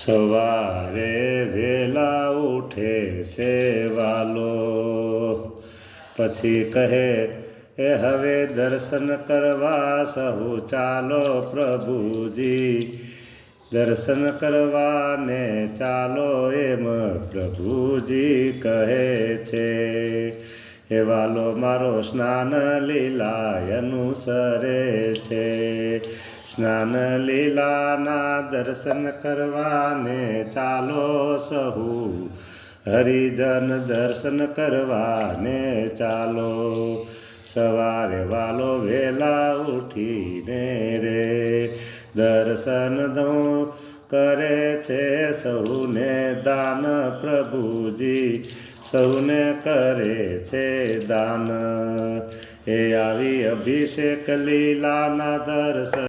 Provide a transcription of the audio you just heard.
સવારે વહેલા ઉઠે છે વાલો, પછી કહે એ હવે દર્શન કરવા સહુ ચાલો પ્રભુજી, દર્શન કરવાને ચાલો એમ પ્રભુજી કહે છે. એ વાલો મારો સ્નાન લીલા અનુસરે છે, સ્નાન લીલાના દર્શન કરવાને ચાલો સહુ, હરિજન દર્શન કરવાને ચાલો. સવારે વાલો વહેલા ઉઠીને રે દર્શન કરે છે સૌને દાન પ્રભુજી, સૌને કરે છે દાન. એ આવી અભિષેક લીલાના દર્શન